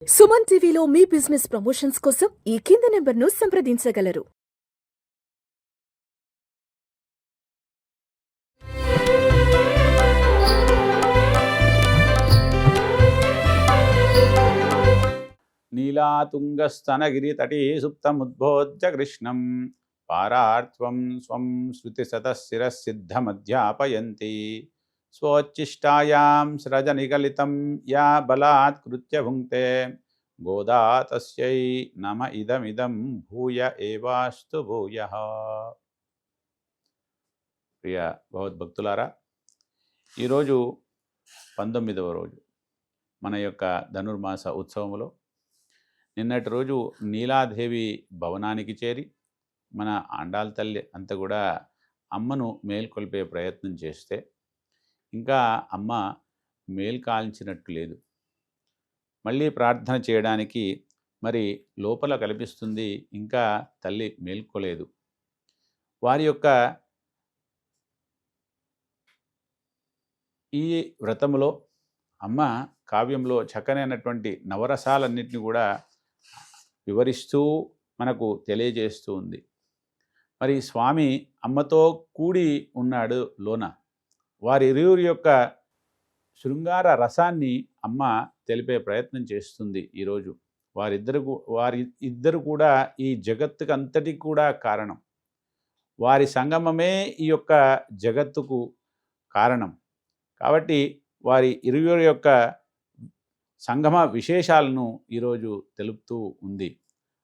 సుమన్ టీవీలో మీ business promotions కోసం ఈ కింది నెంబర్ను సంప్రదించగలరు. నీలాతుంగస్తనగిరితటీ సుప్తముద్బోధ్య కృష్ణం పారార్త్వం స్వం శృతిశతశిరసిద్ధమధ్యాపయంతి స్వోచ్ఛిష్టాయాం సృజనిగలితం యా బలాత్కృత్య భుంక్తే గోదా తస్యై నమ ఇదమిదం భూయ ఏవాస్తు భూయః. ప్రియ భగవద్భక్తులారా, ఈరోజు 19వ రోజు మన యొక్క ధనుర్మాస ఉత్సవములో నిన్నటి రోజు నీలాదేవి భవనానికి చేరి మన ఆండాల తల్లి అంతా కూడా అమ్మను మేల్కొల్పే ప్రయత్నం చేస్తే ఇంకా అమ్మ మేల్కాల్చినట్టు లేదు. మళ్ళీ ప్రార్థన చేయడానికి మరి లోపల కల్పిస్తుంది, ఇంకా తల్లి మేల్కోలేదు. వారి యొక్క ఈ వ్రతములో అమ్మ కావ్యంలో చక్కనైనటువంటి నవరసాలన్నింటినీ కూడా వివరిస్తూ మనకు తెలియజేస్తూ ఉంది. మరి స్వామి అమ్మతో కూడి ఉన్నాడు లోన. వారి ఇరువురి యొక్క శృంగార రసాన్ని అమ్మ తెలిపే ప్రయత్నం చేస్తుంది. ఈరోజు వారిద్దరు కూడా ఈ జగత్తుకు అంతటికి కూడా కారణం. వారి సంగమమే ఈ యొక్క జగత్తుకు కారణం. కాబట్టి వారి ఇరువురి యొక్క సంగమ విశేషాలను ఈరోజు తెలుపుతూ ఉంది.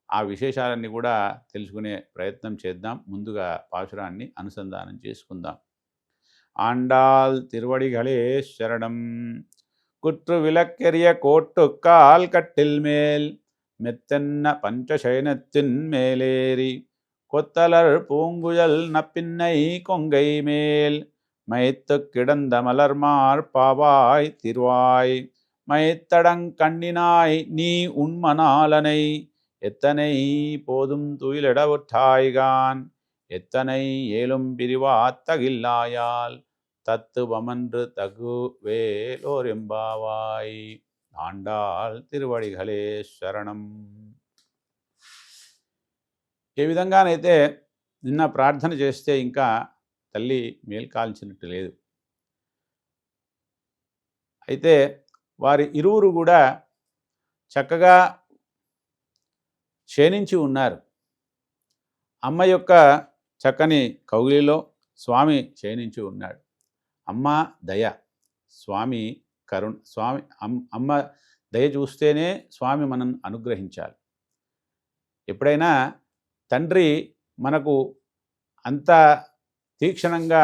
ఆ విశేషాలన్నీ కూడా తెలుసుకునే ప్రయత్నం చేద్దాం. ముందుగా పాశురాన్ని అనుసంధానం చేసుకుందాం. ఆండాల్ తిరువడిகளே శరణం. కుట్రు విలక్కెరియ కోట్టుకాల్ కట్టిల్ మేల్ మెత్తెన్న పంచశయనத்தின் மேலேறி கொத்தலர் பூங்குழல் நப்பின்னை கொங்கை மேல் மைத்து கிடந்த மலர்மார் பாவாய் திருவாய் மைத்தடங் கண்ணினாய் நீ உண்மனாலனை எத்தனை போதும் துயிலிடவுற்றாய்கான் எத்தனை ஏலும் பிரிவாத்தகில்லாயால் தத்துவமன்று தகுவேலோரெம்பாவாய். ఆండాల్ తిరువడిகளே శరణం. ఏ విధంగానైతే నిన్న ప్రార్థన చేస్తే ఇంకా తల్లి మేల్కాల్చినట్టు లేదు. అయితే వారి ఇరువురు కూడా చక్కగా క్షీణించి ఉన్నారు. అమ్మ యొక్క చక్కని కౌగిలిలో స్వామి క్షీణించి ఉన్నాడు. అమ్మ దయ, స్వామి కరుణ. అమ్మ దయ చూస్తేనే స్వామి మనం అనుగ్రహించాలి. ఎప్పుడైనా తండ్రి మనకు అంత తీక్షణంగా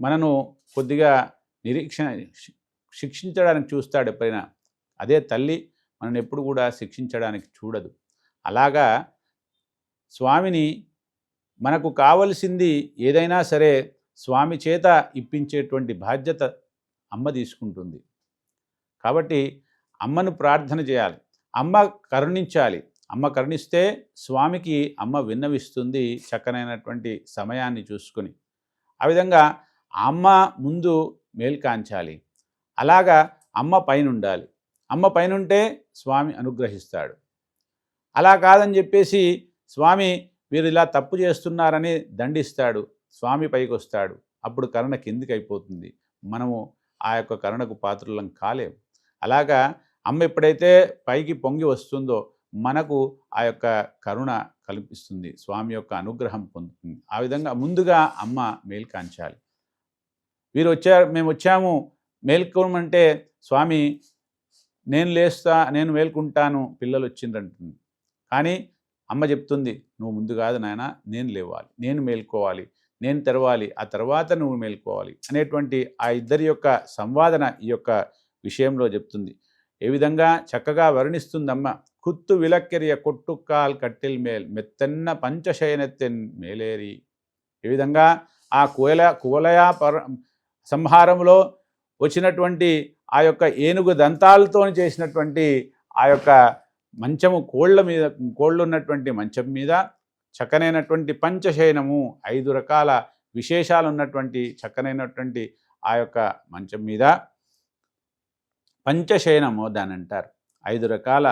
మనను కొద్దిగా శిక్షించడానికి చూస్తాడు ఎప్పుడైనా. అదే తల్లి మనని ఎప్పుడు కూడా శిక్షించడానికి చూడదు. అలాగా స్వామిని మనకు కావలసింది ఏదైనా సరే స్వామి చేత ఇప్పించేటువంటి బాధ్యత అమ్మ తీసుకుంటుంది. కాబట్టి అమ్మను ప్రార్థన చేయాలి, అమ్మ కరుణించాలి. అమ్మ కరుణిస్తే స్వామికి అమ్మ విన్నవిస్తుంది చక్కనైనటువంటి సమయాన్ని చూసుకొని. ఆ విధంగా అమ్మ ముందు మేల్కాంచాలి. అలాగా అమ్మ పైన ఉండాలి. అమ్మ పైనుంటే స్వామి అనుగ్రహిస్తాడు. అలా కాదని చెప్పేసి స్వామి మీరు ఇలా తప్పు చేస్తున్నారని దండిస్తాడు. స్వామి పైకి వస్తాడు. అప్పుడు కరుణ కిందికి అయిపోతుంది. మనము ఆ యొక్క కరుణకు పాత్రులం కాలేము. అలాగా అమ్మ ఎప్పుడైతే పైకి పొంగి వస్తుందో మనకు ఆ యొక్క కరుణ కల్పిస్తుంది, స్వామి యొక్క అనుగ్రహం పొందుతుంది. ఆ విధంగా ముందుగా అమ్మ మేల్కాంచాలి. మేము వచ్చాము మేల్కోమంటే స్వామి నేను మేల్కుంటాను, పిల్లలు వచ్చిందంటుంది. కానీ అమ్మ చెప్తుంది, నువ్వు ముందు కాదు నాయన, నేను లేవాలి, నేను మేల్కోవాలి, నేను తెరవాలి, ఆ తర్వాత నువ్వు మేల్కోవాలి అనేటువంటి ఆ ఇద్దరి యొక్క సంవాదన ఈ యొక్క విషయంలో చెప్తుంది. ఏ విధంగా చక్కగా వర్ణిస్తుందమ్మ. కుత్తు విలక్కెరియ కొట్టుకాల్ కట్టిల్ మేల్ మెత్తెన్న పంచశయనెత్తెన్ మేలేరి. ఏ విధంగా ఆ కువలయ సంహారంలో వచ్చినటువంటి ఆ యొక్క ఏనుగు దంతాలతో చేసినటువంటి ఆ యొక్క మంచము, కోళ్ళు ఉన్నటువంటి మంచం మీద చక్కనైనటువంటి పంచశయనము, 5 రకాల విశేషాలు ఉన్నటువంటి చక్కనైనటువంటి ఆ యొక్క మంచం మీద పంచశయనము దాని అంటారు. 5 రకాల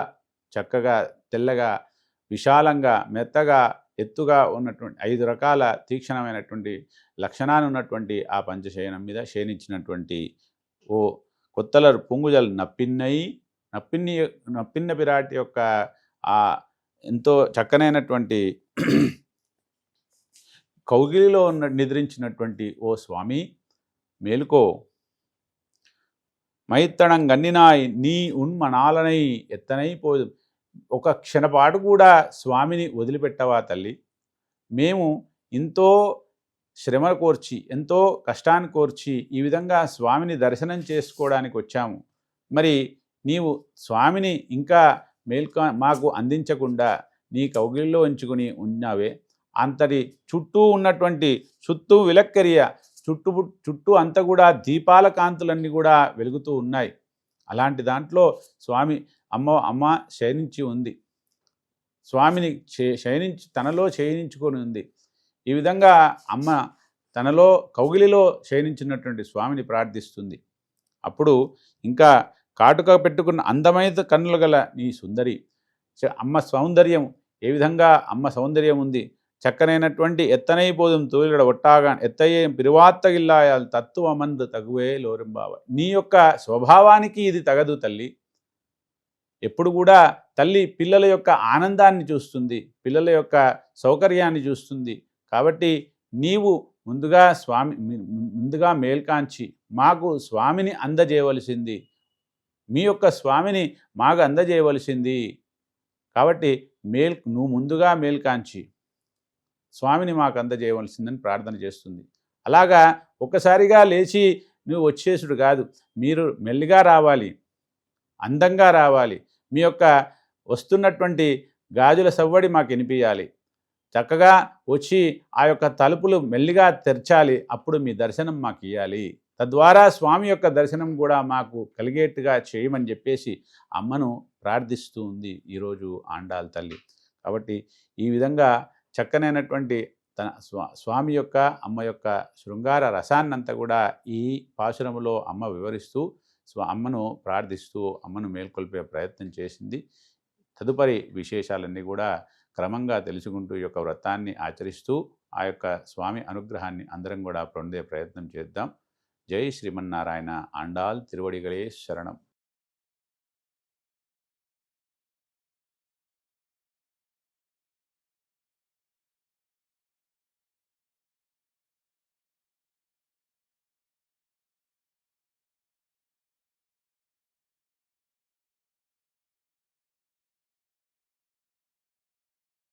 చక్కగా తెల్లగా విశాలంగా మెత్తగా ఎత్తుగా ఉన్నటువంటి 5 రకాల తీక్షణమైనటువంటి లక్షణాలు ఉన్నటువంటి ఆ పంచశయనం మీద శయనించినటువంటి ఓ కొత్తలరు పొంగుజలు నప్పిన్న పిరాటి యొక్క ఆ ఎంతో చక్కనైనటువంటి కౌగిలిలో నిద్రించినటువంటి ఓ స్వామి మేలుకో, మైత్తడం గన్నినాయ్ నీ ఉన్మనాలనై ఎత్తనైపోదు. ఒక క్షణపాటు కూడా స్వామిని వదిలిపెట్టవా తల్లి? మేము ఎంతో శ్రమ కోర్చి ఎంతో కష్టాన్ని కోర్చి ఈ విధంగా స్వామిని దర్శనం చేసుకోవడానికి వచ్చాము. మరి నీవు స్వామిని ఇంకా మాకు అందించకుండా నీ కౌగిలిలో ఉంచుకుని ఉన్నావే. అంతటి చుట్టూ ఉన్నటువంటి విలక్కరియ చుట్టూ అంతా కూడా దీపాల కాంతులన్నీ కూడా వెలుగుతూ ఉన్నాయి. అలాంటి దాంట్లో స్వామి అమ్మ శయనించి ఉంది. స్వామిని తనలో శయనించుకొని ఉంది. ఈ విధంగా అమ్మ తనలో కౌగిలిలో శయనించినటువంటి స్వామిని ప్రార్థిస్తుంది. అప్పుడు ఇంకా కాటుక పెట్టుకున్న అందమైన కన్నులు గల నీ సుందరి అమ్మ సౌందర్యం ఏ విధంగా అమ్మ సౌందర్యం ఉంది. చక్కనైనటువంటి ఎత్తనైపోదుం తోలిగడ ఒట్టాగా ఎత్తయ్యే పిరువాత్తగిల్లాయాలు తత్వమందు తగువే లోరింబావ. నీ యొక్క స్వభావానికి ఇది తగదు తల్లి. ఎప్పుడు కూడా తల్లి పిల్లల యొక్క ఆనందాన్ని చూస్తుంది, పిల్లల యొక్క సౌకర్యాన్ని చూస్తుంది. కాబట్టి నీవు ముందుగా మేల్కాంచి మాకు స్వామిని అందజేయవలసింది, మీ యొక్క స్వామిని మాకు అందజేయవలసింది. కాబట్టి నువ్వు ముందుగా మేల్కాంచి స్వామిని మాకు అందజేయవలసిందని ప్రార్థన చేస్తుంది. అలాగా ఒక్కసారిగా లేచి నువ్వు వచ్చేసుడు కాదు, మీరు మెల్లిగా రావాలి, అందంగా రావాలి. మీ యొక్క వస్తున్నటువంటి గాజుల సవ్వడి మాకు వినిపించాలి. చక్కగా వచ్చి ఆ యొక్క తలుపులు మెల్లిగా తెరచాలి. అప్పుడు మీ దర్శనం మాకు ఇవ్వాలి. తద్వారా స్వామి యొక్క దర్శనం కూడా మాకు కలిగేట్టుగా చేయమని చెప్పేసి అమ్మను ప్రార్థిస్తూ ఉంది ఈరోజు ఆండాల్ తల్లి. కాబట్టి ఈ విధంగా చక్కనైనటువంటి తన స్వామి యొక్క అమ్మ యొక్క శృంగార రసాన్నంతా కూడా ఈ పాశురములో అమ్మ వివరిస్తూ అమ్మను ప్రార్థిస్తూ అమ్మను మేల్కొల్పే ప్రయత్నం చేసింది. తదుపరి విశేషాలన్నీ కూడా క్రమంగా తెలుసుకుంటూ ఈ యొక్క వ్రతాన్ని ఆచరిస్తూ ఆ యొక్క స్వామి అనుగ్రహాన్ని అందరం కూడా పొందే ప్రయత్నం చేద్దాం. జై శ్రీమన్నారాయణ. ఆండాల్ తిరువడిగలే శరణం.